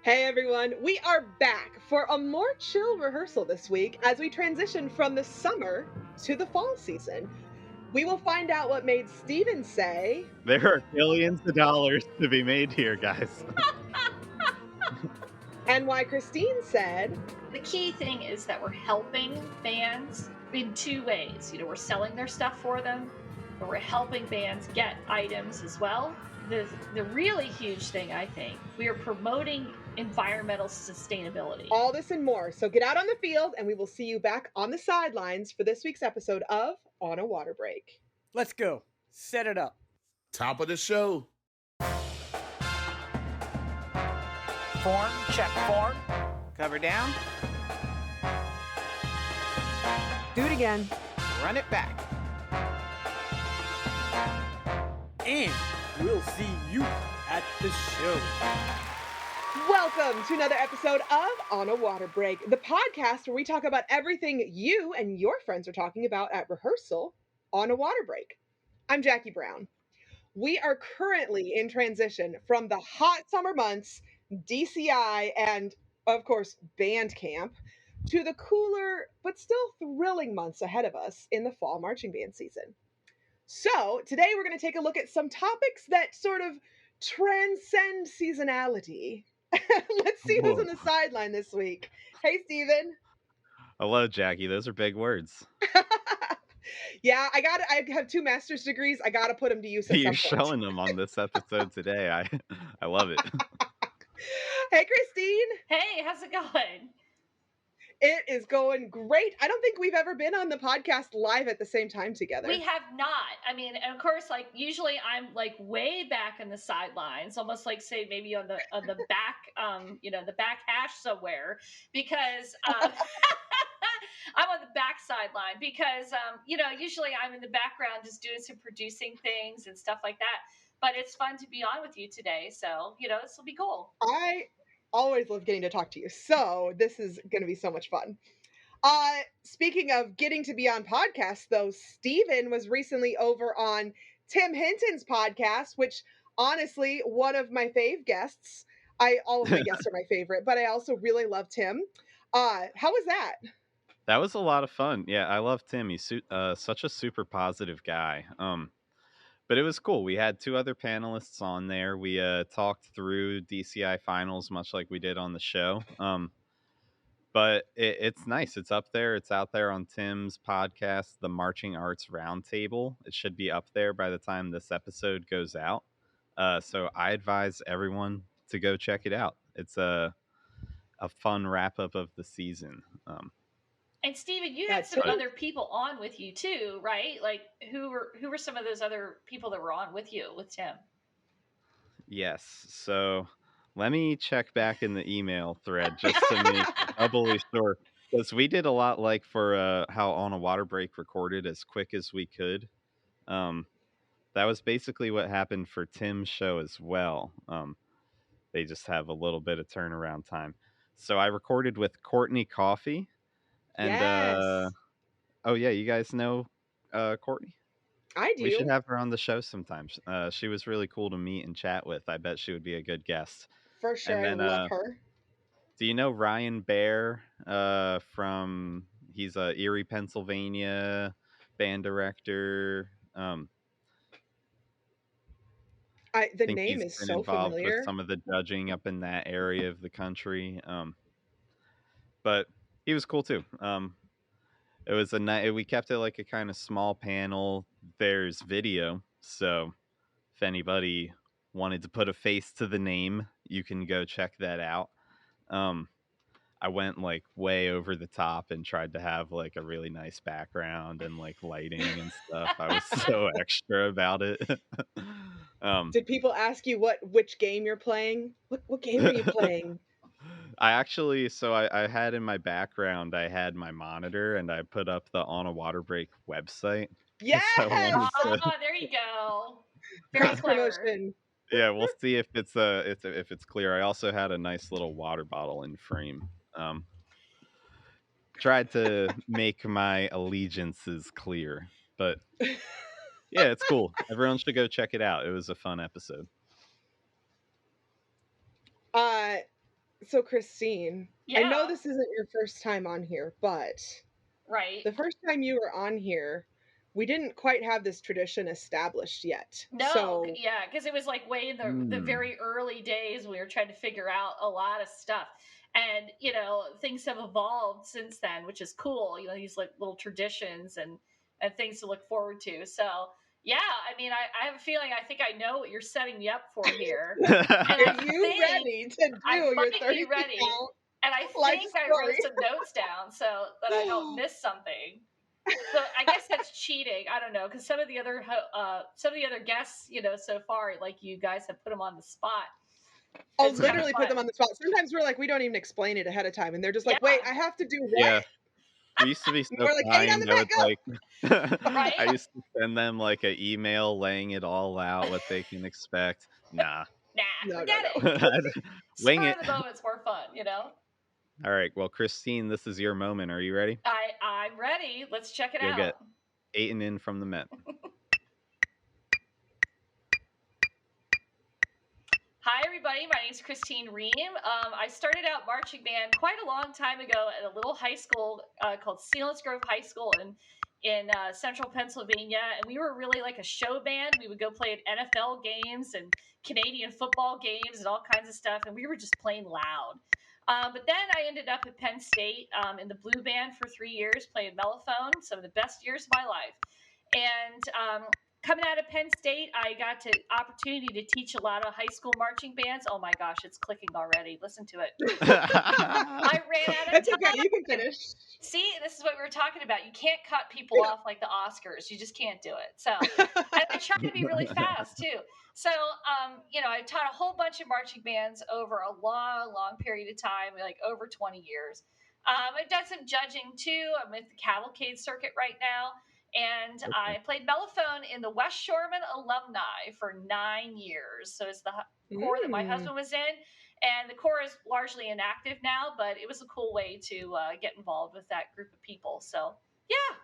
Hey everyone, we are back for a more chill rehearsal this week as we transition from the summer to the fall season. We will find out what made Steven say, There are billions of dollars to be made here, guys. and why Christine said, The key thing is that we're helping bands in two ways. We're selling their stuff for them, but we're helping bands get items as well. The really huge thing, I think, we are promoting environmental sustainability. all this and more. So get out on the field and we will see you back on the sidelines for this week's episode of On a Water Break. Let's go. Set it up. Top of the show. Form, check form. Cover down. Do it again. Run it back. And we'll see you at the show. Welcome to another episode of On a Water Break, the podcast where we talk about everything you and your friends are talking about at rehearsal on a water break. I'm Jackie Brown. We are currently in transition from the hot summer months, DCI, and of course, band camp, to the cooler but still thrilling months ahead of us in the fall marching band season. So, today we're going to take a look at some topics that sort of transcend seasonality. Let's see who's on the sideline this week. Hey, Steven. Hello, Jackie. Those are big words. Yeah, I have 2 master's degrees. I got to put them to use at You're some point. showing them on this episode today. I love it. Hey, Christine. Hey, how's it going? It is going great. I don't think we've ever been on the podcast live at the same time together. We have not. I mean, and of course, like usually I'm like way back in the sidelines, almost like say maybe on the back, the back hash somewhere, because I'm on the back sideline because usually I'm in the background just doing some producing things and stuff like that. But it's fun to be on with you today, so this will be cool. I always love getting to talk to you, so this is going to be so much fun. Speaking of getting to be on podcasts, though, Steven was recently over on Tim Hinton's podcast, which honestly, one of my fave guests. All of my guests are my favorite, but I also really love Tim. How was that? That was a lot of fun. Yeah, I love Tim. He's such a super positive guy. But it was cool. We had 2 other panelists on there. We talked through DCI finals, much like we did on the show. But it's nice. It's up there. It's out there on Tim's podcast, the Marching Arts Roundtable. It should be up there by the time this episode goes out. So I advise everyone to go check it out. It's a fun wrap up of the season. And Steven, you had some other people on with you too, right? Like who were some of those other people that were on with you with Tim? Yes. So let me check back in the email thread just to make doubly sure. Because we did a lot like for how On a Water Break recorded as quick as we could. That was basically what happened for Tim's show as well. They just have a little bit of turnaround time. So I recorded with Courtney Coffey. And Yes. oh yeah, you guys know Courtney? I do. We should have her on the show sometimes. She was really cool to meet and chat with. I bet she would be a good guest. For sure. And then, I love her. Do you know Ryan Baer he's a Erie, Pennsylvania band director. The name is so involved familiar with some of the judging up in that area of the country. But he was cool too. It was a night. We kept it like a kind of small panel. There's video, so if anybody wanted to put a face to the name, you can go check that out. I went like way over the top and tried to have like a really nice background and like lighting and stuff. I was so extra about it. Did people ask you which game you're playing? What game are you playing? I actually, I had in my background, I had my monitor and I put up the On a Water Break website. Yes! There you go. Very clever. Promotion. Yeah, we'll see if it's clear. I also had a nice little water bottle in frame. Tried to make my allegiances clear, but yeah, it's cool. Everyone should go check it out. It was a fun episode. So Christine, I know Yeah. this isn't your first time on here, but Right. the first time you were on here, we didn't quite have this tradition established yet. No, So yeah, because it was like way in the very early days. We were trying to figure out a lot of stuff, and things have evolved since then, which is cool. These like little traditions and things to look forward to. So yeah, I mean, I have a feeling. I think I know what you're setting me up for here, and are I you think ready to do I your might 30 be ready. count And I life think I wrote story? some notes down so that I don't miss something. So I guess that's cheating. I don't know, because some of the other guests, so far, like you guys have put them on the spot. I'll It's kind of literally put fun. them on the spot. Sometimes we're like, we don't even explain it ahead of time, and they're just like, Yeah. wait, I have to do what? Yeah. We used to be so We're like, 8 on kind. the I back, would go! Right? I used to send them like an email laying it all out, what they can expect. Nah. Nah, No, forget no. it. Wing Spur it. of the moment's more fun, All right. Well, Christine, this is your moment. Are you ready? I'm ready. Let's check it You'll out. get 8 and in from the Met. Hi, everybody. My name's Christine Ream. I started out marching band quite a long time ago at a little high school called Selinsgrove High School in central Pennsylvania. And we were really like a show band. We would go play at NFL games and Canadian football games and all kinds of stuff. And we were just playing loud. But then I ended up at Penn State in the blue band for 3 years, playing mellophone, some of the best years of my life. And coming out of Penn State, I got the opportunity to teach a lot of high school marching bands. Oh my gosh, it's clicking already. Listen to it. I ran out of It's time. okay, you can finish. See, this is what we were talking about. You can't cut people off like the Oscars. You just can't do it. So, and I try to be really fast too. So, I taught a whole bunch of marching bands over a long, long period of time, like over 20 years. I've done some judging too. I'm at the cavalcade circuit right now. And I played mellophone in the West Shoreman alumni for 9 years. So it's the corps that my husband was in. And the corps is largely inactive now, but it was a cool way to get involved with that group of people. So, yeah,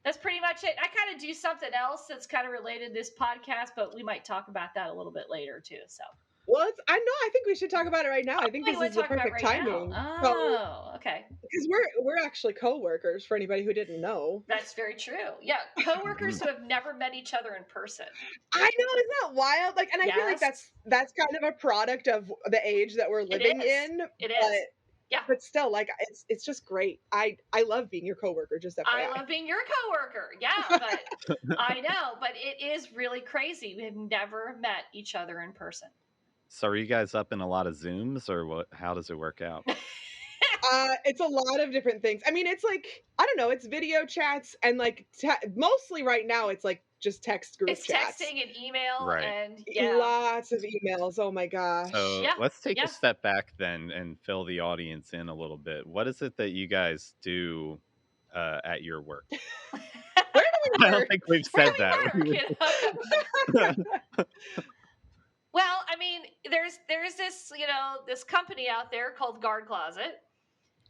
that's pretty much it. I kind of do something else that's kind of related to this podcast, but we might talk about that a little bit later too. So, Well, I think we should talk about it right now. I think this is the perfect timing. Oh, okay. Because we're actually co-workers, for anybody who didn't know. That's very true. Yeah, coworkers who have never met each other in person. I know, isn't that wild? Like, and I feel like that's kind of a product of the age that we're living in. It is. Yeah. But still, like, it's just great. I love being your coworker. Just FYI. I love being your coworker. Yeah, but I know, but it is really crazy. We have never met each other in person. So are you guys up in a lot of Zooms, or what? How does it work out? It's a lot of different things. I mean, it's like, I don't know, it's video chats and like mostly right now it's like just text group chats. It's texting and email, Right. and lots of emails. Oh my gosh. So let's take a step back then and fill the audience in a little bit. What is it that you guys do at your work? Where do we work? I don't think we've said that. Well, I mean, there's this, this company out there called Guard Closet,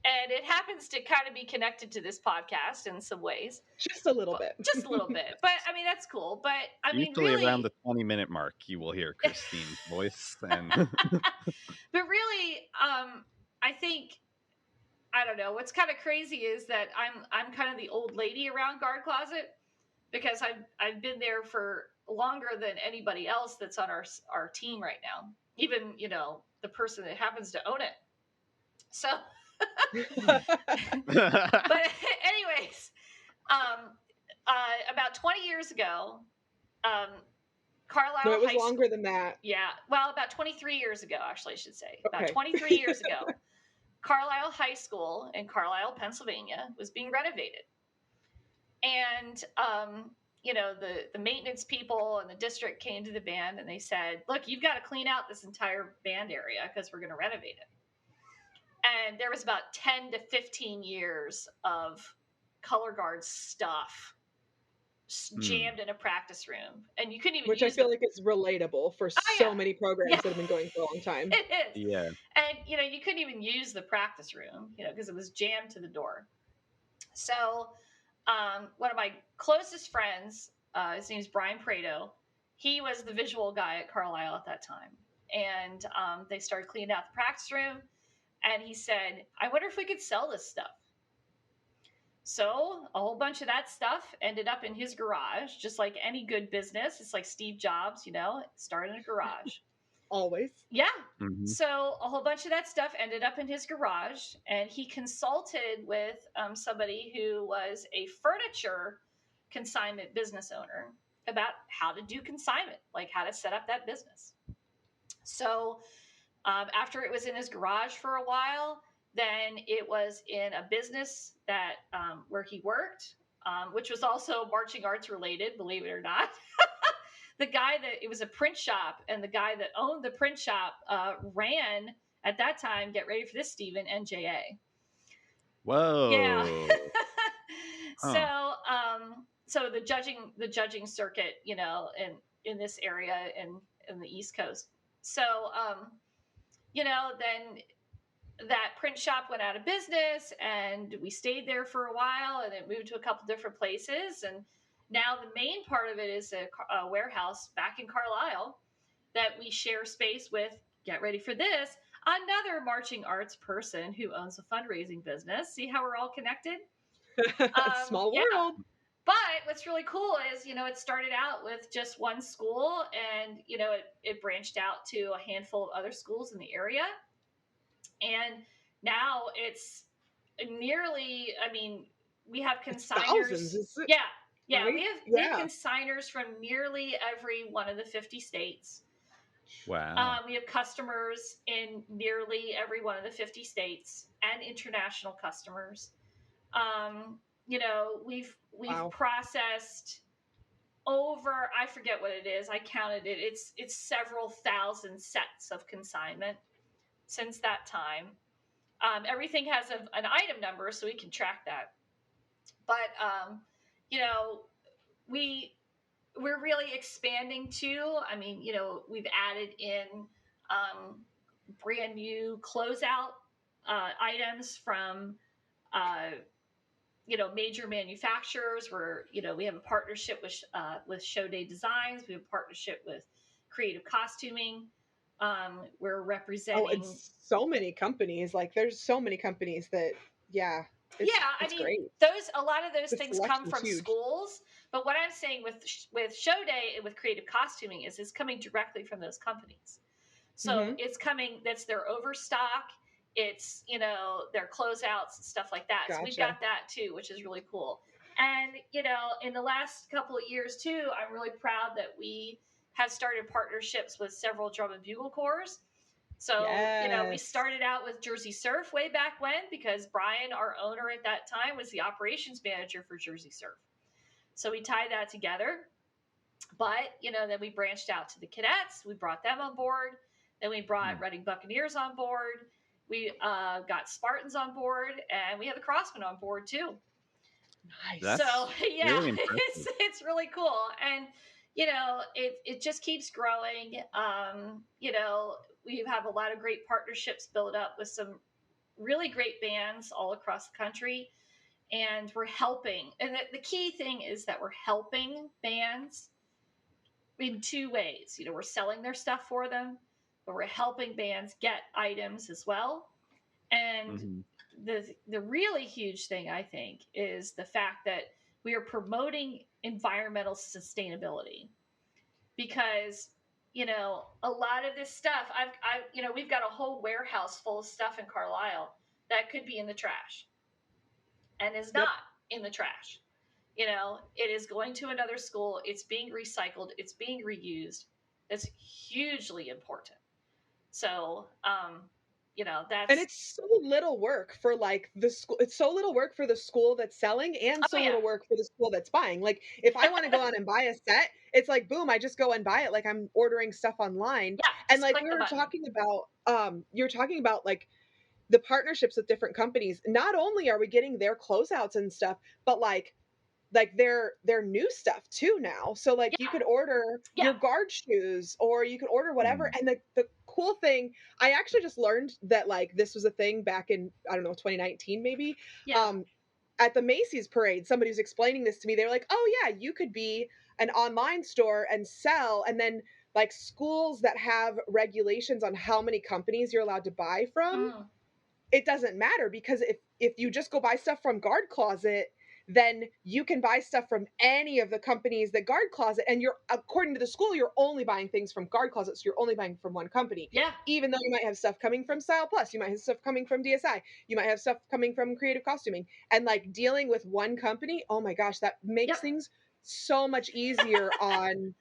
and it happens to kind of be connected to this podcast in some ways. Just a little bit. Just a little bit. But I mean, that's cool. But I mean, usually really, around the 20-minute mark, you will hear Christine's voice. And but really, I think, I don't know, what's kind of crazy is that I'm kind of the old lady around Guard Closet, because I've been there for longer than anybody else that's on our team right now. Even, the person that happens to own it. So, but anyways, about 20 years ago, Carlisle no, it was High longer School, than that. Yeah. Well, about 23 years ago, actually, I should say. Okay. About 23 years ago, Carlisle High School in Carlisle, Pennsylvania was being renovated. And, the maintenance people and the district came to the band and they said, look, you've got to clean out this entire band area because we're going to renovate it. And there was about 10 to 15 years of color guard stuff jammed in a practice room. And you couldn't even Which use I feel like is relatable for so many programs that have been going for a long time. It is. Yeah. And, you couldn't even use the practice room, because it was jammed to the door. So one of my closest friends, his name's Brian Prado, he was the visual guy at Carlisle at that time. and they started cleaning out the practice room. And he said, I wonder if we could sell this stuff. So a whole bunch of that stuff ended up in his garage, just like any good business. It's like Steve Jobs, started in a garage. Always. Yeah. Mhm. So a whole bunch of that stuff ended up in his garage, and he consulted with somebody who was a furniture consignment business owner about how to do consignment, like how to set up that business. So after it was in his garage for a while, then it was in a business that where he worked, which was also marching arts related, believe it or not. The guy that it was a print shop, and the guy that owned the print shop ran at that time. Get ready for this, Stephen, NJA. Whoa. Yeah. Huh. So the judging circuit, in this area in the East Coast. So then that print shop went out of business, and we stayed there for a while, and it moved to a couple different places. And now the main part of it is a warehouse back in Carlisle that we share space with. Get ready for this. Another marching arts person who owns a fundraising business. See how we're all connected? Small Yeah. world. But what's really cool is, it started out with just one school, and, it branched out to a handful of other schools in the area. And now it's nearly, we have consigners. Thousands, is it? Yeah. Right? We have consigners from nearly every one of the 50 states. Wow. We have customers in nearly every one of the 50 states, and international customers. We've Wow. processed over, I forget what it is. I counted it. It's several thousand sets of consignment since that time. Everything has an item number, so we can track that. But we're really expanding too. We've added in brand new closeout items from major manufacturers. Where we have a partnership with Show Day Designs. We have a partnership with Creative Costuming. We're representing. Oh, it's so many companies. Like, there's so many companies that, yeah. It's great. A lot of those The things come from selection's huge. schools. But what I'm saying with Show Day and with Creative Costuming is it's coming directly from those companies. So it's coming. That's their overstock. It's their closeouts and stuff like that. So we've Gotcha. got that too, which is really cool. And in the last couple of years too, I'm really proud that we have started partnerships with several drum and bugle corps. So, we started out with Jersey Surf way back when, because Brian, our owner at that time, was the operations manager for Jersey Surf. So we tied that together. But, then we branched out to the cadets. We brought them on board. Then we brought Reading Buccaneers on board. We got Spartans on board, and we have the Crossmen on board too. Nice. So yeah, really impressive. it's really cool. And it just keeps growing. We have a lot of great partnerships built up with some really great bands all across the country, and we're helping. And the key thing is that we're helping bands in two ways. We're selling their stuff for them, but we're helping bands get items as well. And the really huge thing, I think, is the fact that we are promoting environmental sustainability, because a lot of this stuff, we've got a whole warehouse full of stuff in Carlisle that could be in the trash and is not in the trash. It is going to another school. It's being recycled. It's being reused. That's hugely important. So, that's... And it's so little work for like the school. It's so little work for the school that's selling, and little work for the school that's buying. Like, if I want to go on and buy a set, it's like, boom, I just go and buy it. Like, I'm ordering stuff online. Yeah, and like we were talking about, you're talking about like the partnerships with different companies. Not only are we getting their closeouts and stuff, but like their new stuff too now. So like you could order your guard shoes, or you could order whatever. And the cool thing, I actually just learned that like this was a thing back in, I don't know, 2019 maybe. At the Macy's parade, somebody was explaining this to me. They were like, oh yeah, you could be an online store and sell, and then like schools that have regulations on how many companies you're allowed to buy from, it doesn't matter, because if you just go buy stuff from Guard Closet, then you can buy stuff from any of the companies that Guard Closet, and you're, according to the school, you're only buying things from Guard Closet, so you're only buying from one company. Yeah. Even though you might have stuff coming from Style Plus, you might have stuff coming from DSI, you might have stuff coming from Creative Costuming, and like dealing with one company, oh my gosh, that makes things so much easier on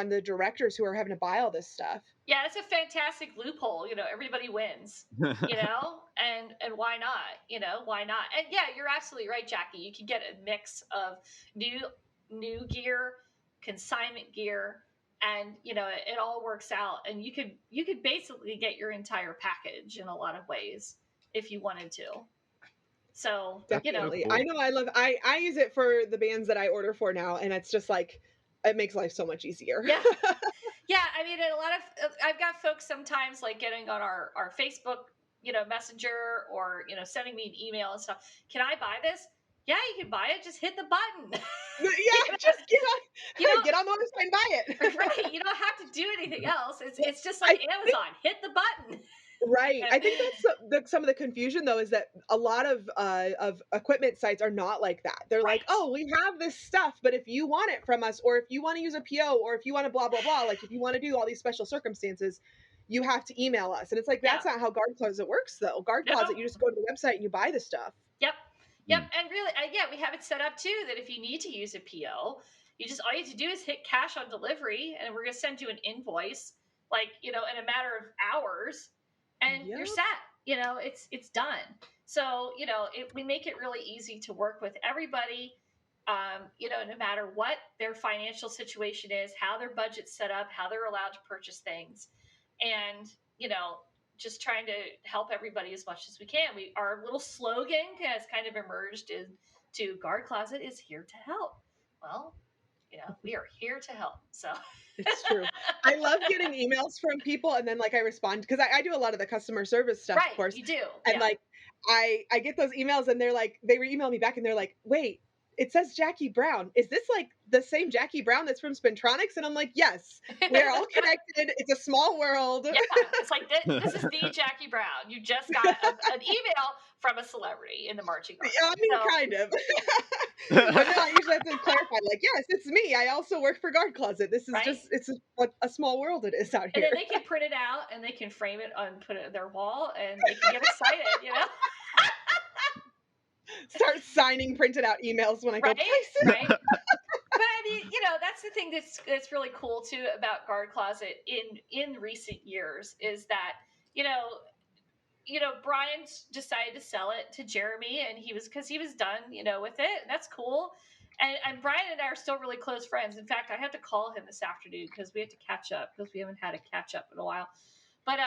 the directors who are having to buy all this stuff. Yeah, it's a fantastic loophole. You know, everybody wins. You know, and why not? You know, why not? And yeah, you're absolutely right, Jackie. You can get a mix of new gear, consignment gear, and you know, it all works out. And you could basically get your entire package in a lot of ways if you wanted to. So Definitely. you know, I know I use it for the bands that I order for now, and it's just like, it makes life so much easier. Yeah. Yeah, I mean, a lot of I've got folks sometimes like getting on our Facebook, you know, messenger, or you know, sending me an email and stuff. Can I buy this? Yeah, you can buy it. Just hit the button. Yeah, you know? just You don't, get on the website and buy it. right. You don't have to do anything else. It's just like Amazon. Hit the button. Right. I think that's some of the confusion, though, is that a lot of equipment sites are not like that. They're like, oh, we have this stuff, but if you want it from us, or if you want to use a PO, or if you want to blah, blah, blah, like if you want to do all these special circumstances, you have to email us. And it's like, that's not how Guard Closet works, though. Guard Closet, you just go to the website and you buy the stuff. Yep. And really, yeah, we have it set up too that if you need to use a PO, all you have to do is hit cash on delivery, and we're going to send you an invoice, like, you know, in a matter of hours, and you're set. You know, it's done. So, you know, we make it really easy to work with everybody. You know, no matter what their financial situation is, how their budget's set up, how they're allowed to purchase things, and you know, just trying to help everybody as much as we can. Our little slogan has kind of emerged into Guard Closet is here to help. Well, you know, we are here to help. So it's true. I love getting emails from people, and then like I respond, because I do a lot of the customer service stuff, right, of course. You do. And like I get those emails, and they're like, they email me back and they're like, wait, it says Jackie Brown. Is this like the same Jackie Brown that's from Spintronics? And I'm like, yes, we're all connected. It's a small world. Yeah, it's like this is the Jackie Brown. You just got an email from a celebrity in the marching army. I mean, kind of. But no, I usually have to clarify, like, yes, it's me. I also work for Guard Closet. This is just, it's a small world it is out here. And then they can print it out and they can frame it and put it on their wall, and they can get excited, you know? Start signing printed out emails when I go places. Right. But I mean, you know, that's the thing that's really cool too about Guard Closet in recent years is that, you know, Brian decided to sell it to Jeremy, and because he was done, you know, with it. And that's cool. And Brian and I are still really close friends. In fact, I have to call him this afternoon because we have to catch up, because we haven't had a catch up in a while. But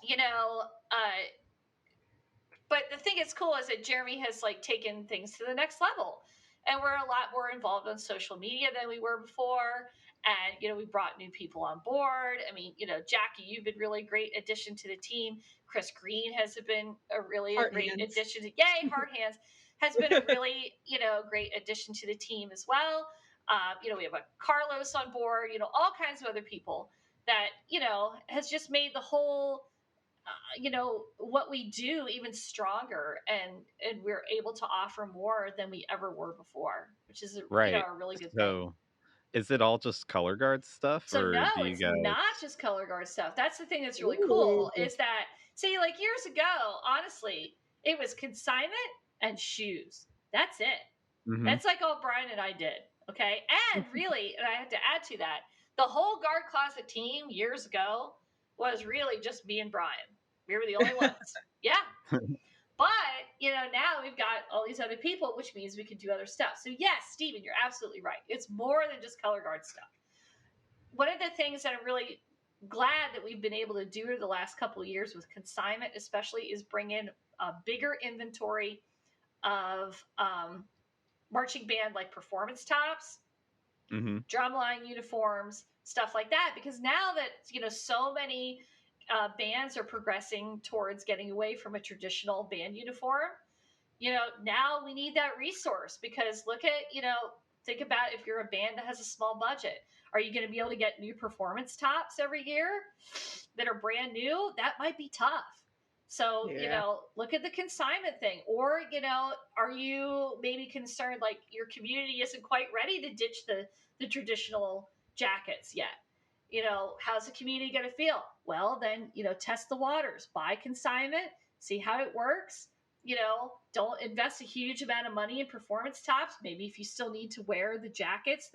you know, but the thing that's cool is that Jeremy has like taken things to the next level, and we're a lot more involved on social media than we were before. And, you know, we brought new people on board. I mean, you know, Jackie, you've been really great addition to the team. Chris Green has been a great addition to, Hard Hands has been a really, you know, great addition to the team as well. You know, we have a Carlos on board, you know, all kinds of other people that, you know, has just made the whole, you know, what we do even stronger, and we're able to offer more than we ever were before, which is you know, a really good thing. Is it all just color guard stuff? So or no, do you it's guys... not just color guard stuff. That's the thing that's really cool, is that, see, like years ago, honestly, it was consignment and shoes. That's it. Mm-hmm. That's like all Brian and I did. Okay. And really, and I have to add to that, the whole Guard Closet team years ago was really just me and Brian. We were the only ones. Yeah. But, you know, now we've got all these other people, which means we can do other stuff. So yes, Stephen, you're absolutely right. It's more than just color guard stuff. One of the things that I'm really glad that we've been able to do the last couple of years with consignment, especially, is bring in a bigger inventory of marching band like performance tops, drumline uniforms, stuff like that. Because now that, you know, so many bands are progressing towards getting away from a traditional band uniform, you know, now we need that resource. Because look at, you know, think about if you're a band that has a small budget. Are you going to be able to get new performance tops every year that are brand new? That might be tough. So, look at the consignment thing. Or, are you maybe concerned like your community isn't quite ready to ditch the traditional jackets yet? How's the community going to feel? Well, then, test the waters, buy consignment, see how it works. Don't invest a huge amount of money in performance tops. Maybe if you still need to wear the jackets,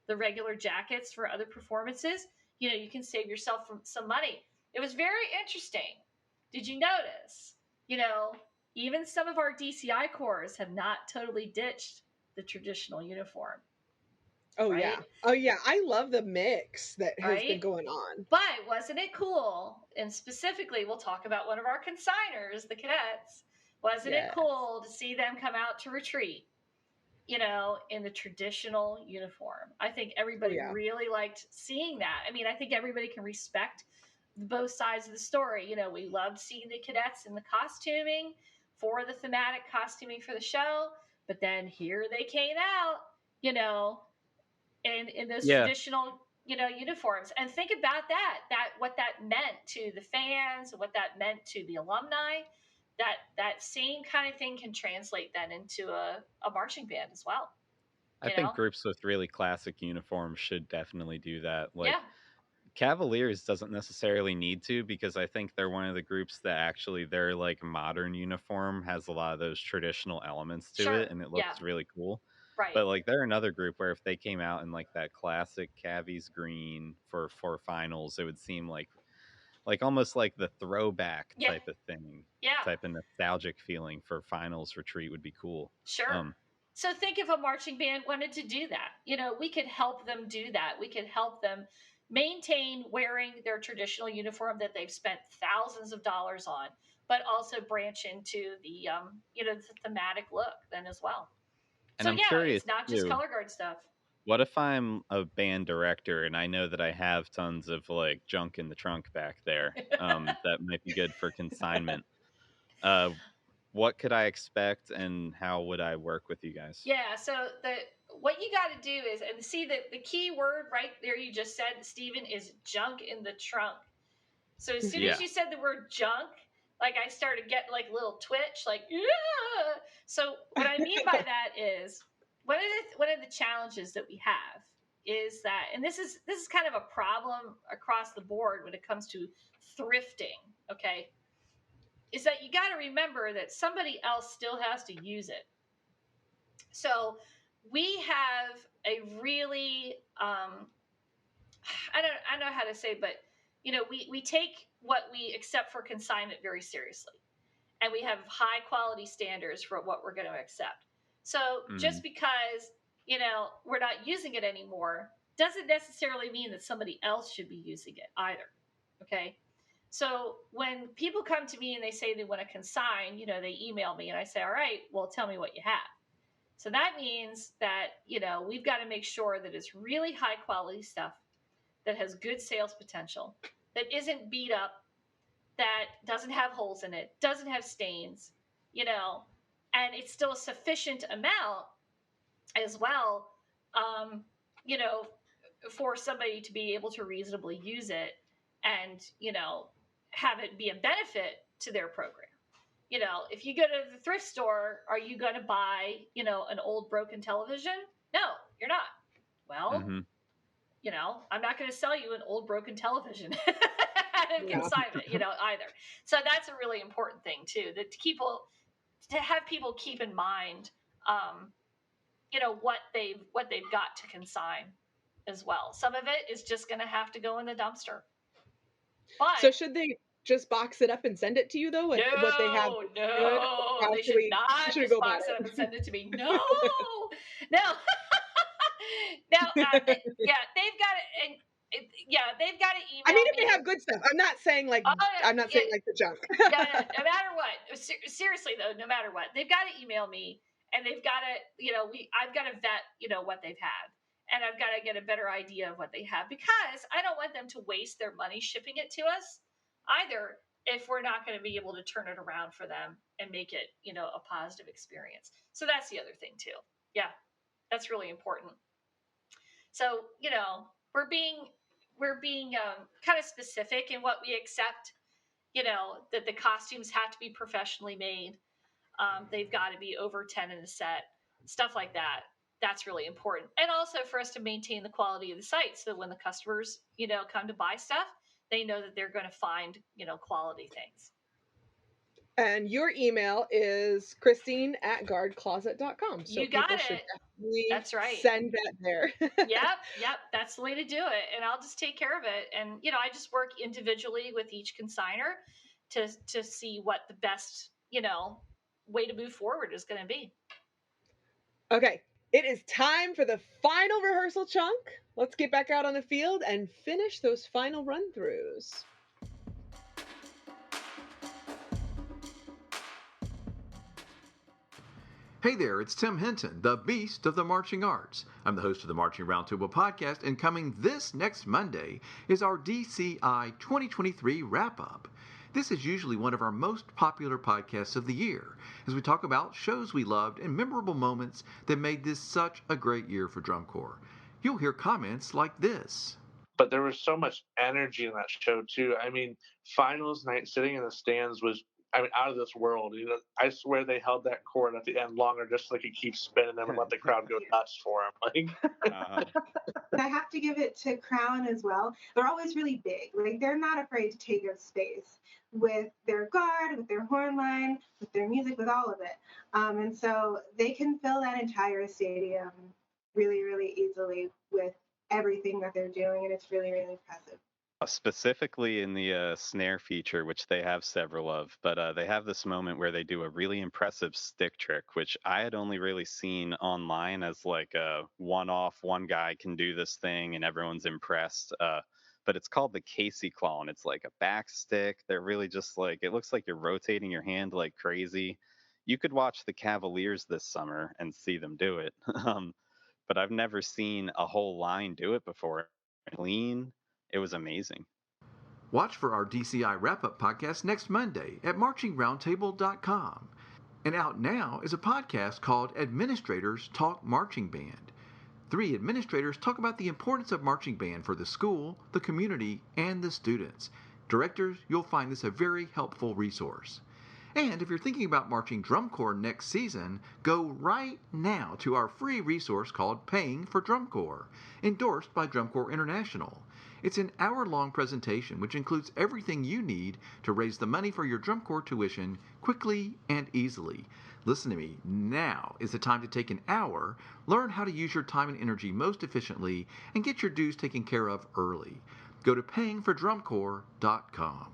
the regular jackets for other performances, you can save yourself some money. It was very interesting. Did you notice? Even some of our DCI corps have not totally ditched the traditional uniform. Oh, right? yeah. Oh, yeah. I love the mix that has been Right? going on. But wasn't it cool? And specifically, we'll talk about one of our consigners, the cadets. Wasn't it Yes. cool to see them come out to retreat, in the traditional uniform? I think everybody really liked seeing that. I mean, I think everybody can respect both sides of the story. We loved seeing the cadets in the costuming for the thematic costuming for the show, but then here they came out, in those traditional uniforms. And think about that what that meant to the fans, what that meant to the alumni. That same kind of thing can translate then into a marching band as well. I think groups with really classic uniforms should definitely do that. Like, Cavaliers doesn't necessarily need to, because I think they're one of the groups that actually their like modern uniform has a lot of those traditional elements to it, and it looks really cool. Right. But like they're another group where if they came out in like that classic Cavies green for finals, it would seem like almost like the throwback type of thing. Type of nostalgic feeling for finals retreat would be cool. Sure. So think if a marching band wanted to do that. We could help them do that. We could help them maintain wearing their traditional uniform that they've spent thousands of dollars on, but also branch into the the thematic look then as well. And so I'm curious it's not just color guard stuff. What if I'm a band director and I know that I have tons of like junk in the trunk back there that might be good for consignment? What could I expect, and how would I work with you guys? Yeah, so what you got to do is, and see the key word right there you just said, Stephen, is junk in the trunk. So as soon as you said the word junk, like I started getting like a little twitch, like, yeah. So what I mean by that is one of the challenges that we have is that, and this is kind of a problem across the board when it comes to thrifting, okay, is that you got to remember that somebody else still has to use it. So we have a really, I don't know how to say, but we take what we accept for consignment very seriously, and we have high quality standards for what we're going to accept. So just because we're not using it anymore doesn't necessarily mean that somebody else should be using it either. Okay. So when people come to me and they say they want to consign, they email me and I say, all right, well, tell me what you have. So that means that, we've got to make sure that it's really high quality stuff that has good sales potential, that isn't beat up, that doesn't have holes in it, doesn't have stains, and it's still a sufficient amount as well, for somebody to be able to reasonably use it and, have it be a benefit to their program. If you go to the thrift store, are you going to buy, an old broken television? No, you're not. Well, I'm not going to sell you an old broken television at consignment, either. So that's a really important thing too, that to have people keep in mind, what they've got to consign as well. Some of it is just going to have to go in the dumpster. But so should they just box it up and send it to you though? What they have? No, they should not just box it up and send it to me. No. Now, they've got it, and they've got to email. I mean, if they have good stuff, I'm not saying like the junk. No matter what. Seriously though, no matter what, they've got to email me, and they've got to, I've got to vet, what they've had, and I've got to get a better idea of what they have, because I don't want them to waste their money shipping it to us either, if we're not going to be able to turn it around for them and make it, a positive experience. So that's the other thing too. Yeah, that's really important. So, we're being kind of specific in what we accept, that the costumes have to be professionally made. They've got to be over 10 in a set, stuff like that. That's really important. And also for us to maintain the quality of the site so that when the customers, come to buy stuff, they know that they're going to find, quality things. And your email is Christine@guardcloset.com. So You got people should it. definitely That's right. send that there. Yep. That's the way to do it. And I'll just take care of it. And, I just work individually with each consignor to see what the best, way to move forward is going to be. Okay, it is time for the final rehearsal chunk. Let's get back out on the field and finish those final run-throughs. Hey there, it's Tim Hinton, the Beast of the Marching Arts. I'm the host of the Marching Roundtable podcast, and coming this next Monday is our DCI 2023 wrap-up. This is usually one of our most popular podcasts of the year, as we talk about shows we loved and memorable moments that made this such a great year for drum corps. You'll hear comments like this. But there was so much energy in that show, too. I mean, finals night sitting in the stands was out of this world. I swear they held that chord at the end longer just so they could keep spinning them and let the crowd go nuts for them. I have to give it to Crown as well. They're always really big. Like, they're not afraid to take up space with their guard, with their horn line, with their music, with all of it. And so they can fill that entire stadium really, really easily with everything that they're doing, and it's really, really impressive. Specifically in the snare feature, which they have several of, but they have this moment where they do a really impressive stick trick, which I had only really seen online as like a one-off, one guy can do this thing and everyone's impressed. But it's called the Casey claw, and it's like a back stick. They're really just like, it looks like you're rotating your hand like crazy. You could watch the Cavaliers this summer and see them do it. But I've never seen a whole line do it before. Clean. It was amazing. Watch for our DCI wrap-up podcast next Monday at marchingroundtable.com. And out now is a podcast called Administrators Talk Marching Band. 3 administrators talk about the importance of marching band for the school, the community, and the students. Directors, you'll find this a very helpful resource. And if you're thinking about marching drum corps next season, go right now to our free resource called Paying for Drum Corps, endorsed by Drum Corps International. It's an hour-long presentation which includes everything you need to raise the money for your drum corps tuition quickly and easily. Listen to me, now is the time to take an hour, learn how to use your time and energy most efficiently, and get your dues taken care of early. Go to payingfordrumcorps.com.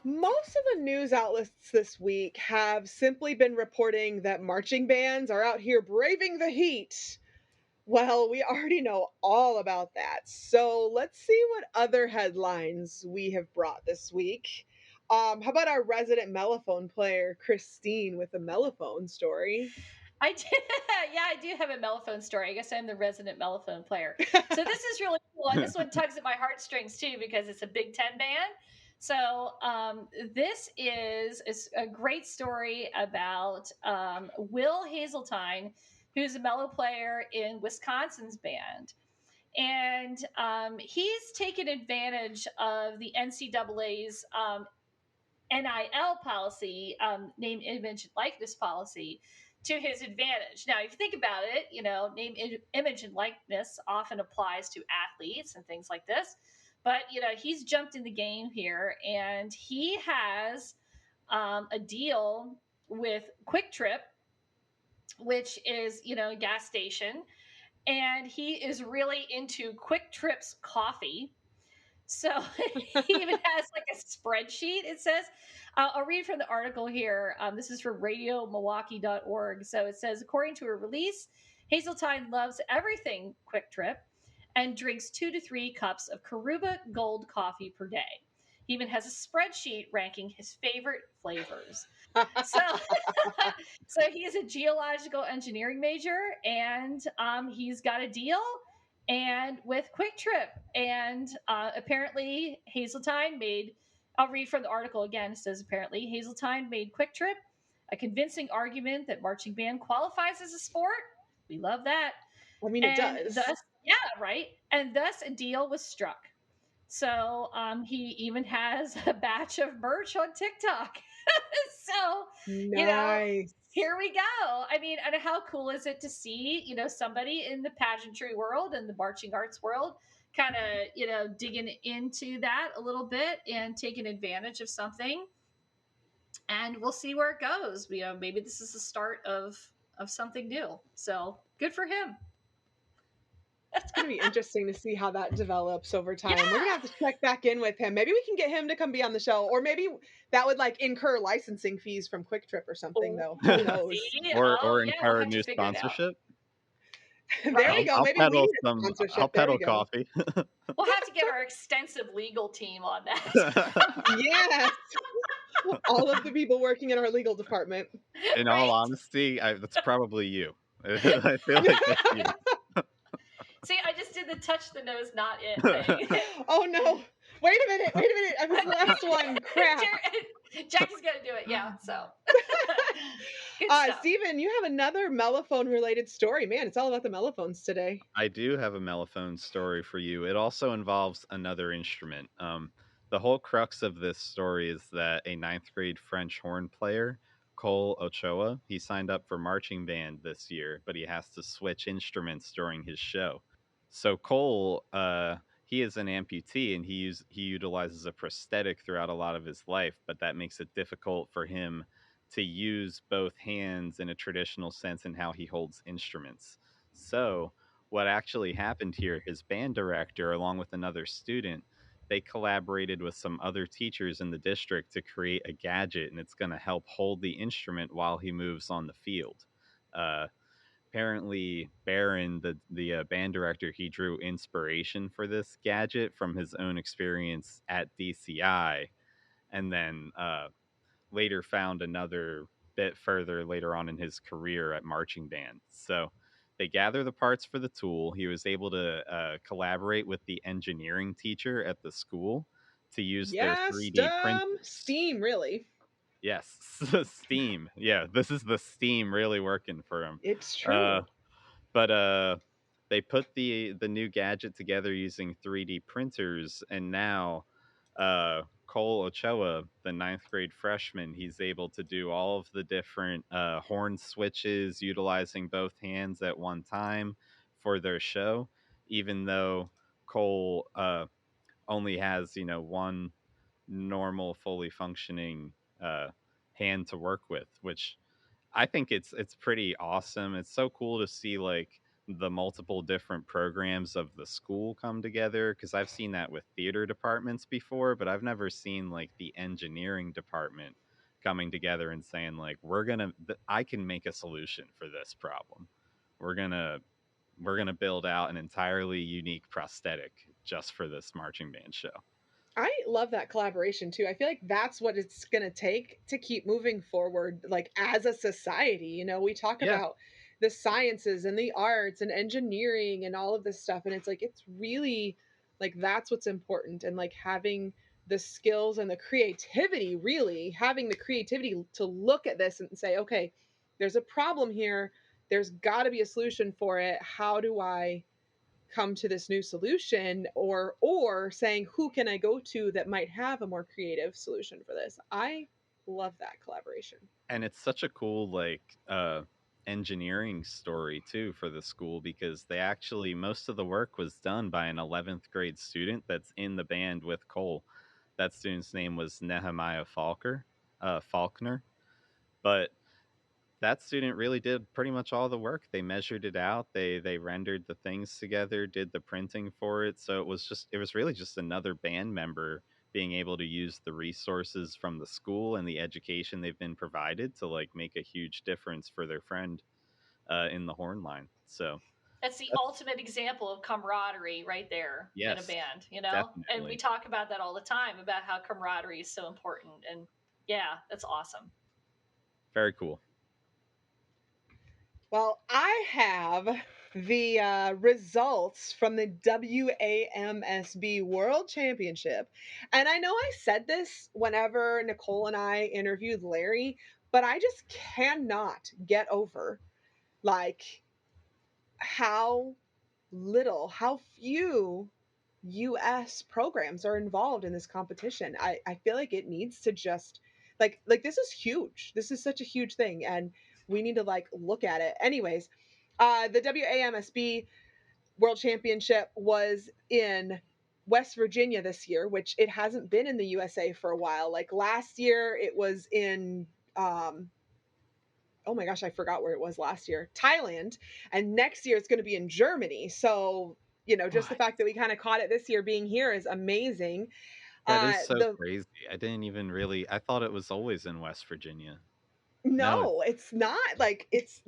Most of the news outlets this week have simply been reporting that marching bands are out here braving the heat. Well, we already know all about that. So let's see what other headlines we have brought this week. How about our resident mellophone player, Christine, with a mellophone story? I do, yeah, I do have a mellophone story. I guess I'm the resident mellophone player. So this is really cool. And this one tugs at my heartstrings too, because it's a Big Ten band. So this is a great story about Will Hazeltine, who's a mellow player in Wisconsin's band. And he's taken advantage of the NCAA's NIL policy, name, image, and likeness policy, to his advantage. Now, if you think about it, name, image, and likeness often applies to athletes and things like this. But, he's jumped in the game here, and he has a deal with Quick Trip, which is, a gas station. And he is really into Quick Trip's coffee. So he even has like a spreadsheet, it says. I'll read from the article here. This is from radiomilwaukee.org. So it says, according to a release, Hazeltine loves everything Quick Trip and drinks 2 to 3 cups of Karuba Gold coffee per day. He even has a spreadsheet ranking his favorite flavors. So, so he is a geological engineering major, and he's got a deal and with Quick Trip. And apparently Hazeltine made, I'll read from the article again. It says, apparently Hazeltine made Quick Trip a convincing argument that marching band qualifies as a sport. We love that. I mean, it And does. thus, yeah, right. And thus a deal was struck. So he even has a batch of merch on TikTok. So, Nice. here we go. I mean, and how cool is it to see, somebody in the pageantry world and the marching arts world kind of, digging into that a little bit and taking advantage of something. And we'll see where it goes. Maybe this is the start of something new. So good for him. It's going to be interesting to see how that develops over time. Yeah. We're going to have to check back in with him. Maybe we can get him to come be on the show, or maybe that would like incur licensing fees from Quick Trip or something, though. Who knows? or yeah, incur we'll a have to new figure it out. sponsorship. There Right? we go. I'll Maybe we peddle need a some. sponsorship. I'll There peddle we go. coffee. We'll have to get our extensive legal team on that. Yes. All of the people working in our legal department. In Right? all honesty, that's probably you. I feel like that's you. See, I just did the touch the nose, not it thing. Oh no. Wait a minute. I was the last one. Crap. Jackie's gonna do it, yeah. So good stuff. Steven, you have another mellophone related story. Man, it's all about the mellophones today. I do have a mellophone story for you. It also involves another instrument. The whole crux of this story is that a ninth grade French horn player, Cole Ochoa, he signed up for marching band this year, but he has to switch instruments during his show. So Cole, he is an amputee and he utilizes a prosthetic throughout a lot of his life, but that makes it difficult for him to use both hands in a traditional sense in how he holds instruments. So what actually happened here, his band director, along with another student, they collaborated with some other teachers in the district to create a gadget, and it's going to help hold the instrument while he moves on the field. Apparently, Barron, the band director, he drew inspiration for this gadget from his own experience at DCI, and then later found another bit further later on in his career at marching band. So they gather the parts for the tool. He was able to collaborate with the engineering teacher at the school to use their 3D printers. Steam, really. Yes, Steam. Yeah, this is the Steam really working for him. It's true. But they put the new gadget together using 3D printers, and now Cole Ochoa, the ninth grade freshman, he's able to do all of the different horn switches utilizing both hands at one time for their show, even though Cole only has, one normal, fully functioning hand to work with, which I think it's pretty awesome. It's so cool to see like the multiple different programs of the school come together, because I've seen that with theater departments before, but I've never seen like the engineering department coming together and saying like I can make a solution for this problem. We're going to build out an entirely unique prosthetic just for this marching band show. I love that collaboration too. I feel like that's what it's going to take to keep moving forward, like as a society. We talk about the sciences and the arts and engineering and all of this stuff. And it's like, it's really like, that's what's important. And like having the skills and the creativity, really having the creativity to look at this and say, okay, there's a problem here. There's got to be a solution for it. How do I come to this new solution, or saying who can I go to that might have a more creative solution for this? I love that collaboration. And it's such a cool like engineering story too for the school, because they actually, most of the work was done by an 11th grade student that's in the band with Cole. That student's name was Nehemiah Faulkner, but that student really did pretty much all the work. They measured it out. They rendered the things together, did the printing for it. So it was really just another band member being able to use the resources from the school and the education they've been provided to like make a huge difference for their friend in the horn line. So that's the ultimate example of camaraderie right there in a band, definitely. And we talk about that all the time, about how camaraderie is so important. And yeah, that's awesome. Very cool. Well, I have the results from the WAMSB World Championship. And I know I said this whenever Nicole and I interviewed Larry, but I just cannot get over like how few US programs are involved in this competition. I feel like it needs to just like this is huge. This is such a huge thing, and we need to like look at it. Anyways, the WAMSB World Championship was in West Virginia this year, which it hasn't been in the USA for a while. Like last year it was in oh my gosh, I forgot where it was last year. Thailand. And next year it's going to be in Germany. So, you know, just the What? fact that we kind of caught it this year being here is amazing. That is so The crazy. I didn't even really. I thought it was always in West Virginia. No, No, it's not. Like it's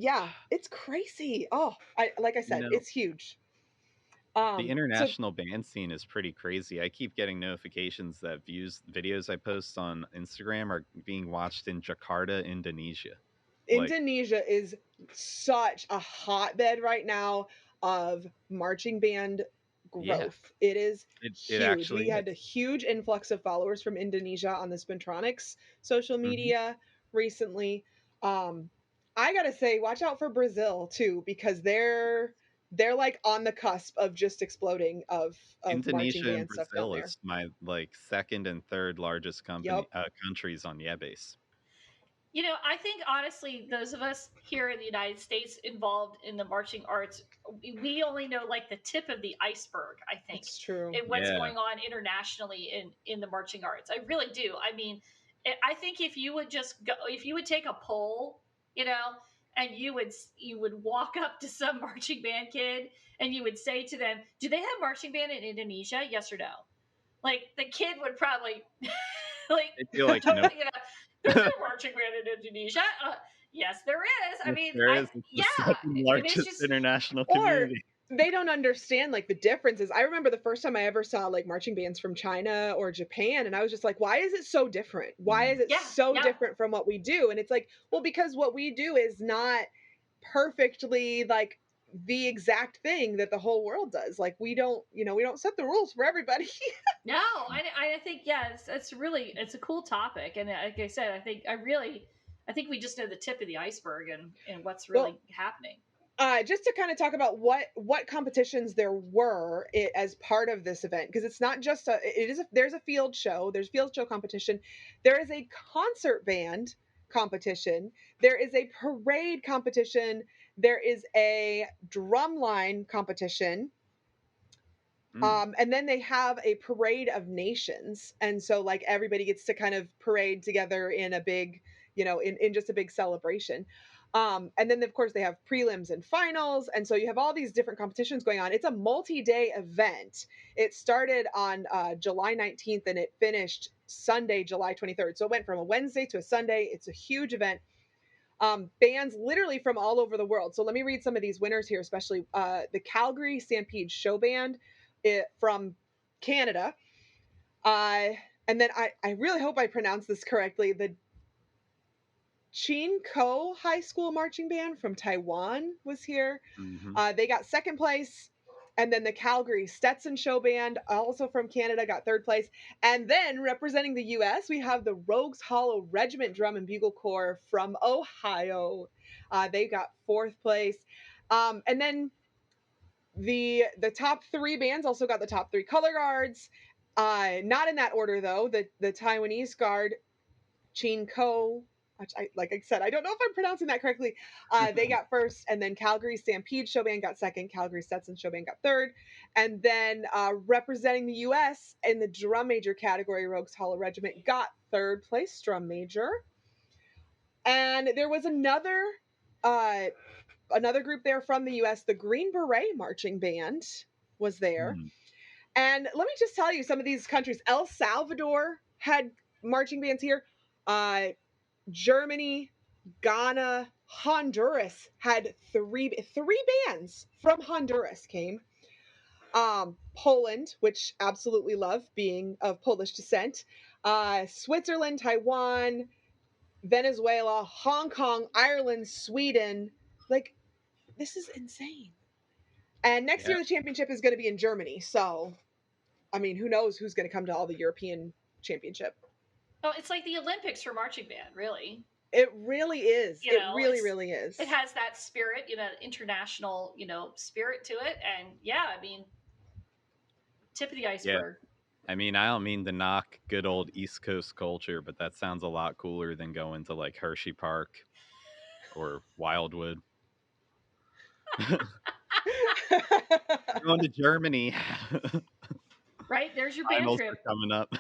crazy. Oh, I like I you said, know, it's huge. the So international band scene is pretty crazy. I keep getting notifications that videos I post on Instagram are being watched in Jakarta, Indonesia. Like, Indonesia is such a hotbed right now of marching band yeah, growth. It is it huge. actually We had a is. huge influx of followers from Indonesia on the Spintronics social Hmm. media recently. Um, I gotta say, watch out for Brazil too, because they're like on the cusp of just exploding of marching Indonesia and band stuff down Brazil there. is my like second and third largest Yep. countries on Yebase. You know, I think honestly, those of us here in the United States involved in the marching arts, we only know like the tip of the iceberg, I think, It's true. in what's Yeah, going on internationally in the marching arts. I really do. I mean, I think if you would just go, if you would take a poll, you know, and you would walk up to some marching band kid and you would say to them, "Do they have marching band in Indonesia? Yes or no?" Like the kid would probably like I feel like no. totally, you know, there's no marching band in Indonesia. Yes, there is. I Yes, mean, there is. It's the yeah. second I mean, it's largest just international Or community. they don't understand like the differences. I remember the first time I ever saw like marching bands from China or Japan, and I was just like, why is it so different? Why Mm. is it yeah, so yeah. different from what we do? And it's like, well, because what we do is not perfectly like the exact thing that the whole world does. Like we don't, we don't set the rules for everybody. No, I think yeah, it's really it's a cool topic, and like I said, I think we just know the tip of the iceberg and what's Well, really happening. just to kind of talk about what competitions there were as part of this event, because it's not just there's a field show, there's field show competition, there is a concert band competition, there is a parade competition, there is a drumline competition, Mm. and then they have a parade of nations, and so like everybody gets to kind of parade together in a big, in just a big celebration. And then of course they have prelims and finals, and so you have all these different competitions going on. It's a multi-day event. It started on July 19th and it finished Sunday, July 23rd. So it went from a Wednesday to a Sunday. It's a huge event. Bands literally from all over the world. So let me read some of these winners here, especially the Calgary Stampede Show Band from Canada. And then I really hope I pronounced this correctly. The Chin Ko High School Marching Band from Taiwan was here. Hmm. They got second place. And then the Calgary Stetson Show Band, also from Canada, got third place. And then representing the US, we have the Rogues Hollow Regiment Drum and Bugle Corps from Ohio. They got fourth place. And then the top three bands also got the top three color guards. Not in that order though. The Taiwanese guard, Chin Ko, which like I said, I don't know if I'm pronouncing that correctly. They got first, and then Calgary Stampede Show Band got second. Calgary Stetson Show Band got third, and then representing the U.S. in the drum major category, Rogues Hollow Regiment got third place drum major. And there was another group there from the U.S. The Green Beret Marching Band was there. Mm. And let me just tell you some of these countries. El Salvador had marching bands here. Germany, Ghana, Honduras had three bands from Honduras came. Poland, which absolutely love being of Polish descent. Switzerland, Taiwan, Venezuela, Hong Kong, Ireland, Sweden. Like, this is insane. And next Yeah. year the championship is going to be in Germany. So, I mean, who knows who's going to come to all the European championship? Oh, it's like the Olympics for marching band, really. It really is. You It know, really, really is. it has that spirit, you know, international, you know, spirit to it. And yeah, I mean, tip of the Yeah. iceberg. I mean, I don't mean to knock good old East Coast culture, but that sounds a lot cooler than going to like Hershey Park or Wildwood. Going to Germany. Right? There's your band Finals are trip. coming up.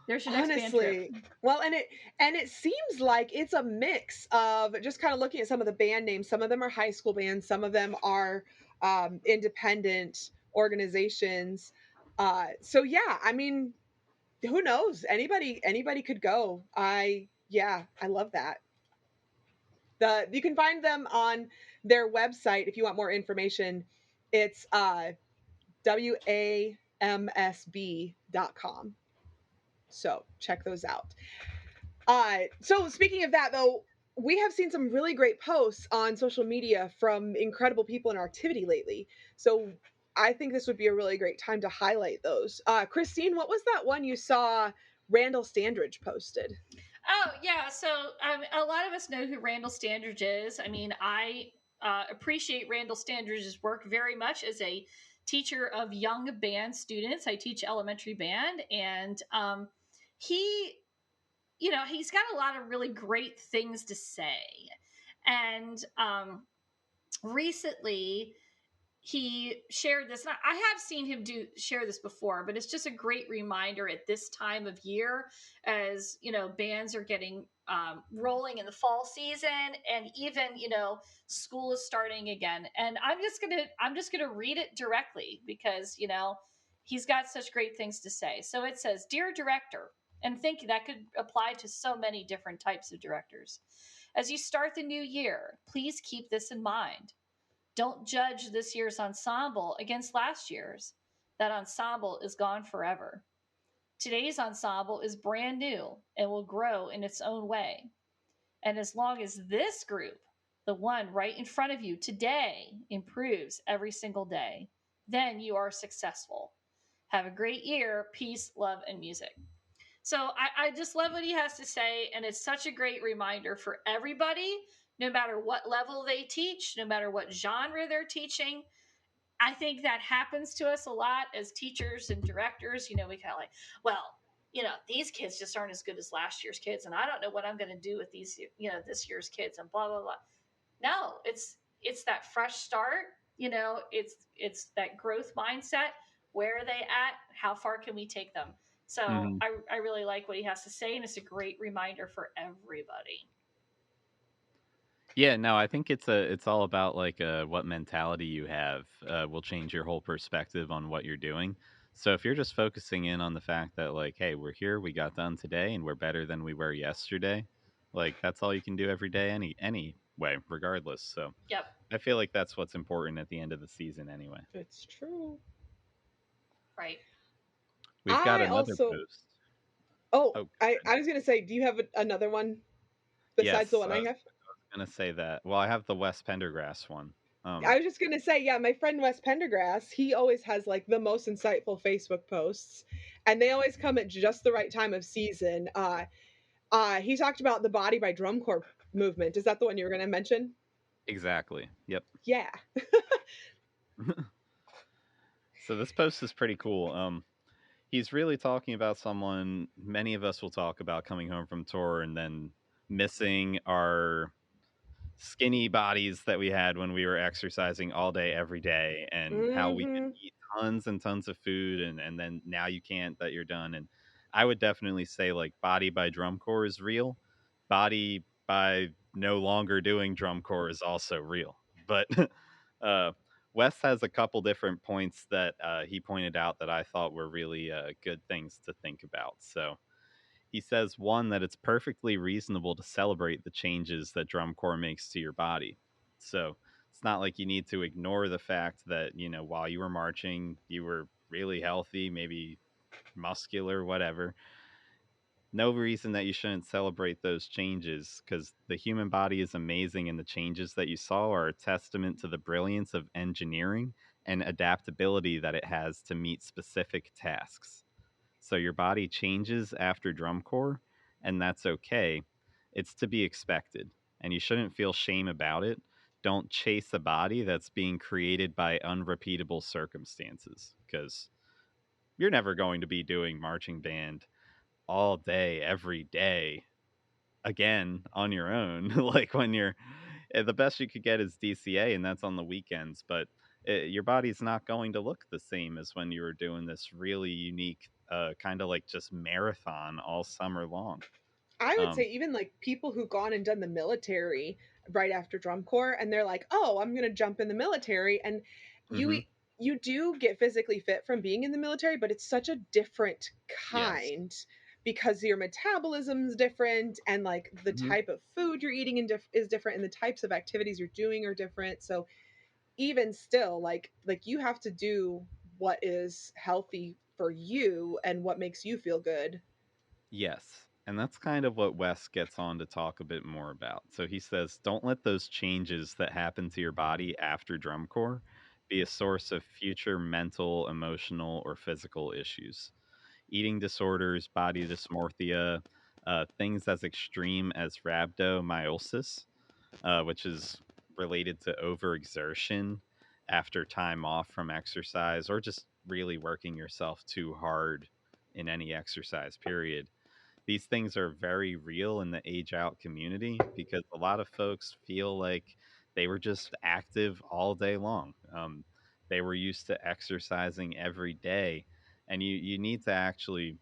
There's your next band trip. Honestly. Well, and it seems like it's a mix of just kind of looking at some of the band names. Some of them are high school bands, some of them are independent organizations. So yeah, I mean, who knows? Anybody could go. I love that. You can find them on their website if you want more information. It's wamsb.com. So check those out. So speaking of that though, we have seen some really great posts on social media from incredible people in our activity lately. So I think this would be a really great time to highlight those. Christine, what was that one you saw Randall Standridge posted? Oh yeah, so a lot of us know who Randall Standridge is. I mean, I appreciate Randall Standridge's work very much as a teacher of young band students. I teach elementary band, and he, you know, he's got a lot of really great things to say. And recently, he shared this. And I have seen him share this before, but it's just a great reminder at this time of year, as you know, bands are getting rolling in the fall season, and even, you know, school is starting again. And I'm just gonna read it directly because, you know, he's got such great things to say. So it says, "Dear director," and think that could apply to so many different types of directors. "As you start the new year, please keep this in mind. Don't judge this year's ensemble against last year's. That ensemble is gone forever. Today's ensemble is brand new and will grow in its own way. And as long as this group, the one right in front of you today, improves every single day, then you are successful. Have a great year. Peace, love, and music." So I just love what he has to say. And it's such a great reminder for everybody, no matter what level they teach, no matter what genre they're teaching. I think that happens to us a lot as teachers and directors. You know, we kind of like, well, you know, these kids just aren't as good as last year's kids, and I don't know what I'm going to do with these, you know, this year's kids, and blah blah blah. No, it's that fresh start. You know, it's that growth mindset. Where are they at? How far can we take them? So Mhm. I really like what he has to say, and it's a great reminder for everybody. Yeah, no, I think it's all about like what mentality you have will change your whole perspective on what you're doing. So if you're just focusing in on the fact that like, hey, we're here, we got done today, and we're better than we were yesterday, like that's all you can do every day, any way, regardless. So Yep. I feel like that's what's important at the end of the season, anyway. It's true. Right. We've got I another also post. Oh, Oh, I was gonna say, do you have another one besides the yes, one I have? gonna say that. Well, I have the Wes Pendergrass one. I was just gonna say, yeah, my friend Wes Pendergrass, he always has like the most insightful Facebook posts, and they always come at just the right time of season. He talked about the Body by Drum Corps movement. Is that the one you were gonna mention? Exactly. Yep. Yeah. So this post is pretty cool. He's really talking about someone many of us will talk about coming home from tour and then missing our skinny bodies that we had when we were exercising all day every day, and how we could Mm-hmm. eat tons and tons of food, and then now you can't, that you're done. And I would definitely say like Body by Drum Corps is real. Body by no longer doing drum corps is also real. But uh Wes has a couple different points that he pointed out that I thought were really good things to think about. So he says, one, that it's perfectly reasonable to celebrate the changes that drum corps makes to your body. So it's not like you need to ignore the fact that, you know, while you were marching, you were really healthy, maybe muscular, whatever. No reason that you shouldn't celebrate those changes, because the human body is amazing, and the changes that you saw are a testament to the brilliance of engineering and adaptability that it has to meet specific tasks. So your body changes after drum corps, and that's okay. It's to be expected, and you shouldn't feel shame about it. Don't chase a body that's being created by unrepeatable circumstances, because you're never going to be doing marching band all day, every day again on your own. Like when you're the best you could get is DCA, and that's on the weekends, but your body's not going to look the same as when you were doing this really unique kind of like just marathon all summer long. I would say even like people who've gone and done the military right after drum corps, and they're like, "Oh, I'm gonna jump in the military," and you Mhm. you do get physically fit from being in the military, but it's such a different Yes. kind because your metabolism's different, and like the Mhm. type of food you're eating is different, and the types of activities you're doing are different. So even still, like you have to do what is healthy for you and what makes you feel good. Yes. And that's kind of what Wes gets on to talk a bit more about. So he says, don't let those changes that happen to your body after drum corps be a source of future mental, emotional, or physical issues. Eating disorders, body dysmorphia, things as extreme as rhabdomyolysis, which is related to overexertion after time off from exercise or just really working yourself too hard in any exercise period. These things are very real in the age out community because a lot of folks feel like they were just active all day long. They were used to exercising every day, and you need to actually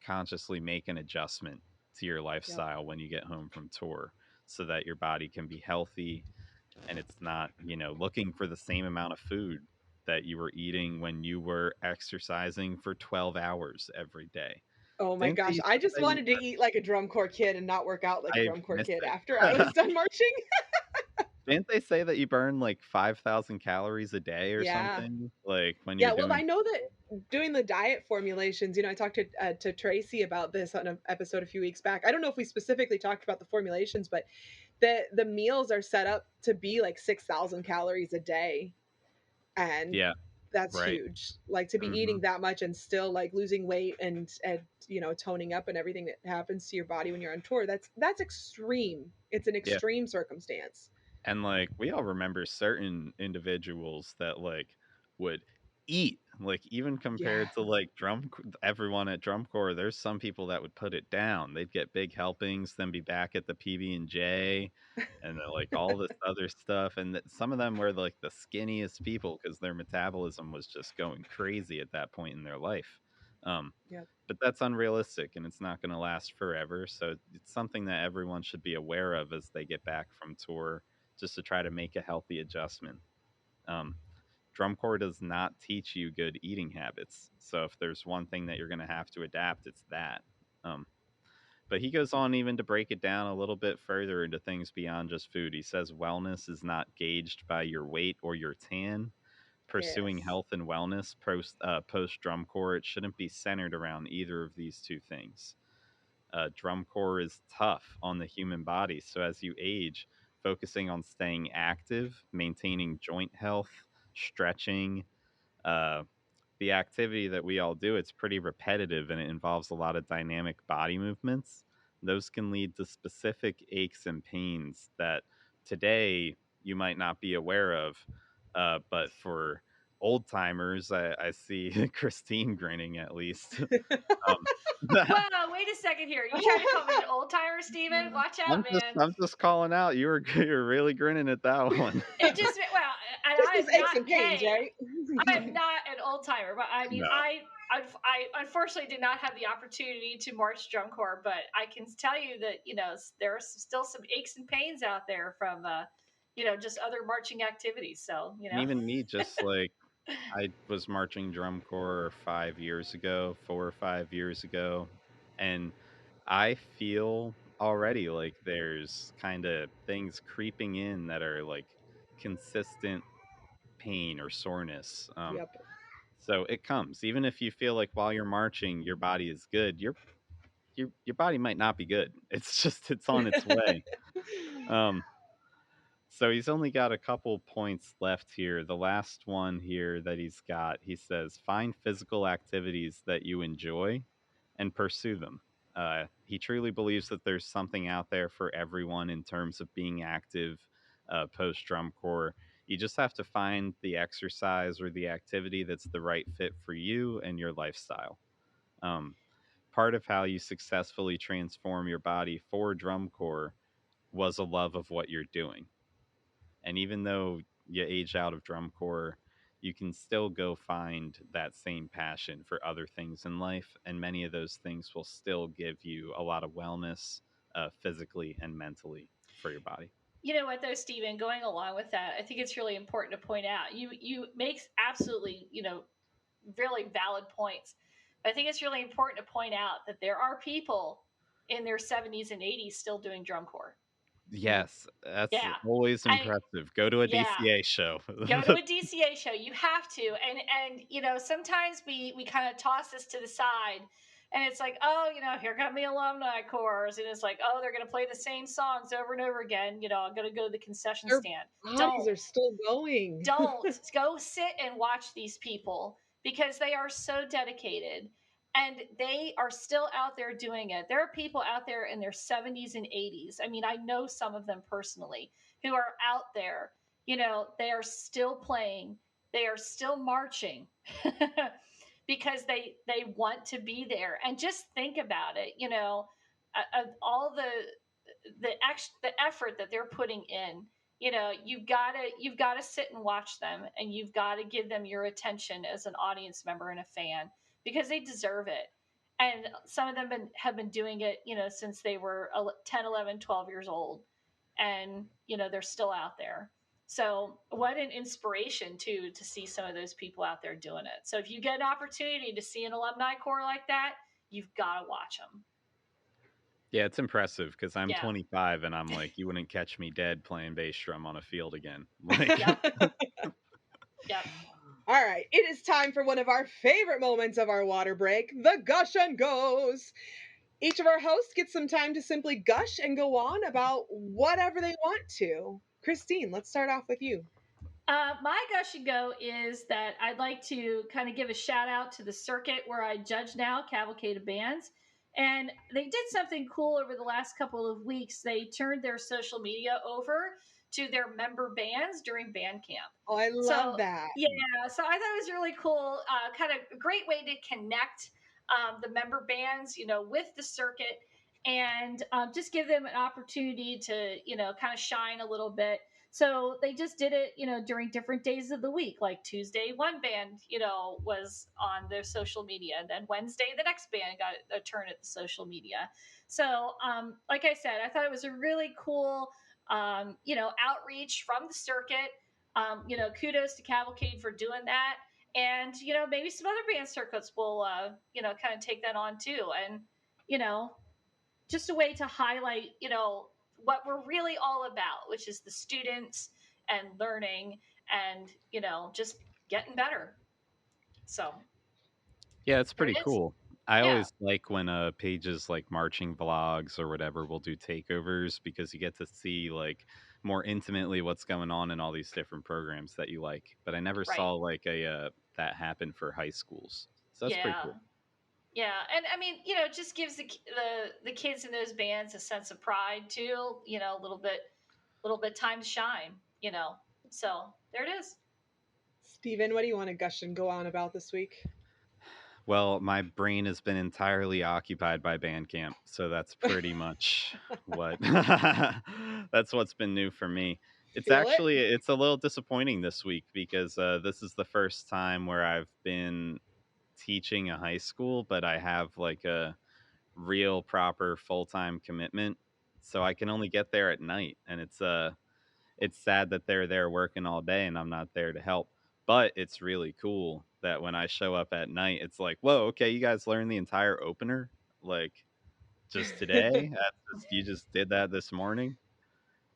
consciously make an adjustment to your Yep. lifestyle when you get home from tour so that your body can be healthy and it's not, looking for the same amount of food that you were eating when you were exercising for 12 hours every day. Oh my Didn't they gosh, used I to just say wanted to eat like a drum corps kid and not work out like a I drum corps miss kid it. after I was done marching. Didn't they say that you burn like 5,000 calories a day or Yeah. something? Like when you're Yeah, well, doing I know that doing the diet formulations, I talked to Tracy about this on an episode a few weeks back. I don't know if we specifically talked about the formulations, but the meals are set up to be like 6,000 calories a day, and Yeah, that's right. huge. Like to be Mhm. eating that much and still like losing weight and toning up and everything that happens to your body when you're on tour. That's extreme. It's an Yeah. extreme circumstance. And like we all remember certain individuals that like would eat like even Yeah. compared to like everyone at drum corps, there's some people that would put it down. They'd get big helpings, then be back at the PB&J and then like all this other stuff, and some of them were like the skinniest people because their metabolism was just going crazy at that point in their life. um Yep. but that's unrealistic and it's not going to last forever, so it's something that everyone should be aware of as they get back from tour, just to try to make a healthy adjustment. Um, Drum corps does not teach you good eating habits. So if there's one thing that you're going to have to adapt, it's that. Um, but he goes on even to break it down a little bit further into things beyond just food. He says wellness is not gauged by your weight or your tan. Pursuing Yes. health and wellness post drum corps, it shouldn't be centered around either of these two things. Drum corps is tough on the human body. So as you age, focusing on staying active, maintaining joint health, stretching, uh, the activity that we all do, it's pretty repetitive and it involves a lot of dynamic body movements. Those can lead to specific aches and pains that today you might not be aware of. But for old timers, I see Christine grinning at least. um, Whoa, wait a second here. You trying to call me an old timer, Steven? Watch out, man. I'm just calling out. You're really grinning at that one. It just well, and Just I as am aches not. and pains, Hey, right? I am not an old timer, but I mean, No. I unfortunately did not have the opportunity to march drum corps, but I can tell you that there are still some aches and pains out there from just other marching activities. So And even me, just like I was marching drum corps 5 years ago, 4 or 5 years ago, and I feel already like there's kind of things creeping in that are like consistent pain or soreness. Yep. So it comes, even if you feel like while you're marching, your body is good. Your body might not be good. It's on its way. Um, So he's only got a couple points left here. The last one here that he's got, he says, find physical activities that you enjoy and pursue them. He truly believes that there's something out there for everyone in terms of being active post drum corps. You just have to find the exercise or the activity that's the right fit for you and your lifestyle. Um, Part of how you successfully transform your body for drum corps was a love of what you're doing. And even though you age out of drum corps, you can still go find that same passion for other things in life. And many of those things will still give you a lot of wellness, physically and mentally for your body. You know what though, Stephen, going along with that, I think it's really important to point out, you make absolutely, really valid points. But I think it's really important to point out that there are people in their 70s and 80s still doing drum corps. Yes, that's Yeah. always impressive. Go to a Yeah. DCA show. Go to a DCA show. You have to. And sometimes we kind of toss this to the side, and it's like, oh, here come the alumni chorus, and it's like, oh, they're going to play the same songs over and over again. I'm going to go to the concession Their stand. bodies are still going. Don't go sit and watch these people, because they are so dedicated and they are still out there doing it. There are people out there in their 70s and 80s. I mean, I know some of them personally who are out there. They are still playing, they are still marching because they want to be there. And just think about it, all the effort that they're putting in. You've got to sit and watch them, and you've got to give them your attention as an audience member and a fan, because they deserve it. And some of them have been doing it since they were 10, 11, 12 years old, and they're still out there. So what an inspiration too, to see some of those people out there doing it. So if you get an opportunity to see an alumni corps like that, you've got to watch them. Yeah, it's impressive because I'm Yeah. 25 and I'm like, you wouldn't catch me dead playing bass drum on a field again. Like, Yep. Yep. All right, it is time for one of our favorite moments of our water break, the gush and goes. Each of our hosts gets some time to simply gush and go on about whatever they want to. Christine, let's start off with you. My gush and go is that I'd like to kind of give a shout out to the circuit where I judge now, Cavalcade of Bands. And they did something cool over the last couple of weeks. They turned their social media over to their member bands during band camp. Oh, I love that. Yeah, so I thought it was really cool. Kind of a great way to connect the member bands, with the circuit, and just give them an opportunity to, kind of shine a little bit. So they just did it, during different days of the week. Like Tuesday, one band, was on their social media. And then Wednesday, the next band got a turn at the social media. So, like I said, I thought it was a really cool, outreach from the circuit. Kudos to Cavalcade for doing that. And, maybe some other band circuits will, kind of take that on too. And, just a way to highlight, what we're really all about, which is the students and learning and, just getting better. So, yeah, it's pretty There it is. cool. I Yeah. always like when pages like marching vlogs or whatever will do takeovers because you get to see like more intimately what's going on in all these different programs that you like. But I never Right. saw like that happen for high schools. So that's pretty cool. Yeah, and I mean, it just gives the kids in those bands a sense of pride too. A little bit time to shine. So there it is. Steven, what do you want to gush and go on about this week? Well, my brain has been entirely occupied by Bandcamp, so that's pretty much what that's what's been new for me. It's a little disappointing this week because this is the first time where I've been teaching a high school, but I have like a real proper full-time commitment, so I can only get there at night, and it's sad that they're there working all day and I'm not there to help. But it's really cool that when I show up at night, it's like, whoa, okay, you guys learned the entire opener like just today. You just did that this morning.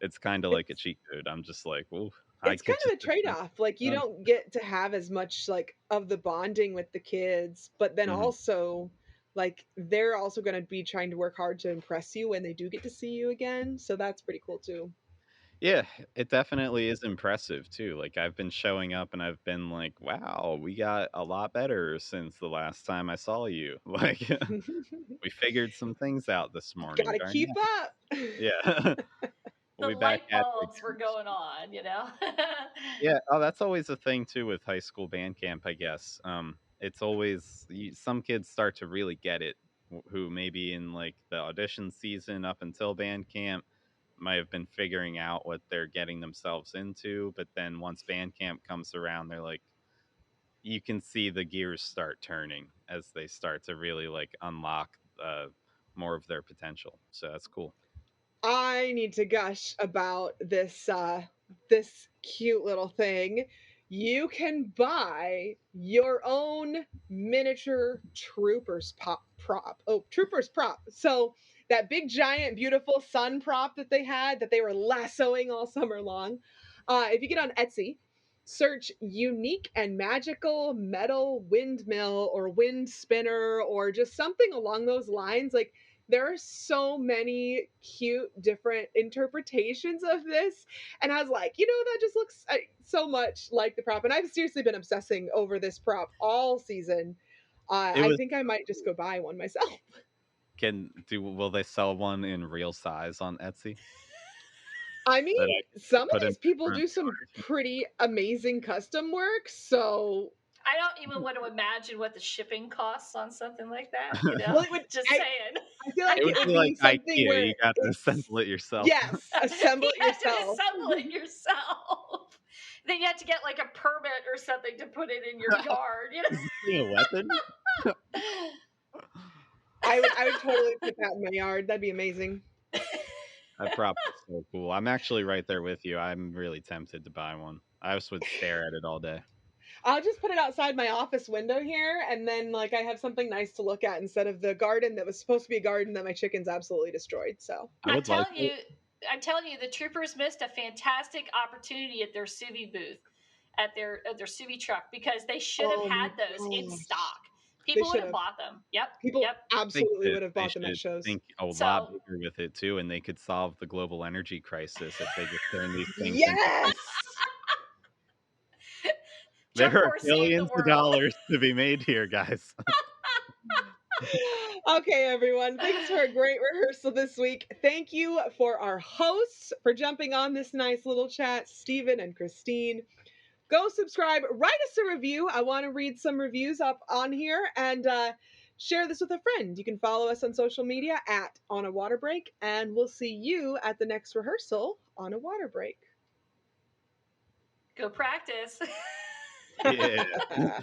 It's kind of like a cheat code. I'm just like, whoa. It's kind of a trade-off. Like you don't get to have as much like of the bonding with the kids, but then also like they're also going to be trying to work hard to impress you when they do get to see you again. So that's pretty cool too. Yeah, it definitely is impressive too. Like I've been showing up and I've been like, wow, we got a lot better since the last time I saw you. Like we figured some things out this morning. Gotta Darn keep up. yeah. Yeah. The We'll be back light at it bulbs were again. going on, you know. Yeah, oh, that's always a thing too with high school band camp, I guess. It's always some kids start to really get it, who maybe in like the audition season up until band camp might have been figuring out what they're getting themselves into, but then once band camp comes around, they're like, you can see the gears start turning as they start to really like unlock more of their potential. So that's cool. I need to gush about this cute little thing. You can buy your own miniature troopers prop. Oh, troopers prop. So that big giant beautiful sun prop that they had that they were lassoing all summer long. If you get on Etsy, search unique and magical metal windmill or wind spinner or just something along those lines. Like there are so many cute different interpretations of this, and I was like, that just looks so much like the prop, and I've seriously been obsessing over this prop all season. It I was think I might just go buy one myself. will they sell one in real size on Etsy I that mean, I some of put in these people front do some pretty amazing custom work, so I don't even want to imagine what the shipping costs on something like that, you know. well, it would. Just I, saying. I feel like it it would would be like be something IKEA, where you gotta it's assemble it yourself. yes, assemble it You have to yourself. assemble it yourself. Then you have to get like a permit or something to put it in your yard, you Is this thing a weapon? know. I would totally put that in my yard. That'd be amazing. That prop is so cool. I'm actually right there with you. I'm really tempted to buy one. I just would stare at it all day. I'll just put it outside my office window here, and then like I have something nice to look at instead of the garden that was supposed to be a garden that my chickens absolutely destroyed. So I I'm would like telling it. you, I'm telling you, the troopers missed a fantastic opportunity at their sous vide booth, at their sous vide truck, because they should have oh had my those in gosh, stock. they People would should have have. bought them. Yep, People yep. Think absolutely that would have they bought them at should shows. think a lot So bigger with it too, and they could solve the global energy crisis if they just turn these things into. Yes. There Jump are Force saved the billions of world. dollars to be made here, guys. Okay, everyone. Thanks for a great rehearsal this week. Thank you for our hosts for jumping on this nice little chat, Stephen and Christine. Go subscribe, write us a review. I want to read some reviews up on here, and share this with a friend. You can follow us on social media at On a Water Break, and we'll see you at the next rehearsal on a water break. Go practice. Yeah.